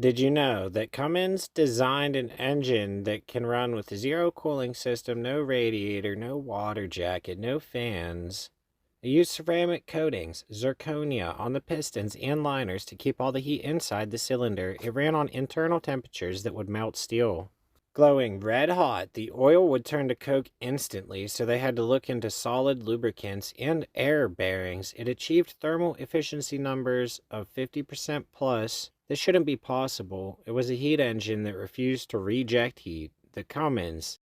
Did you know that Cummins designed an engine that can run with zero cooling system, no radiator, no water jacket, no fans? They used ceramic coatings, zirconia on the pistons and liners to keep all the heat inside the cylinder. It ran on internal temperatures that would melt steel. Glowing red hot, the oil would turn to coke instantly, so they had to look into solid lubricants and air bearings. It achieved thermal efficiency numbers of 50% plus. This shouldn't be possible. It was a heat engine that refused to reject heat. The Cummins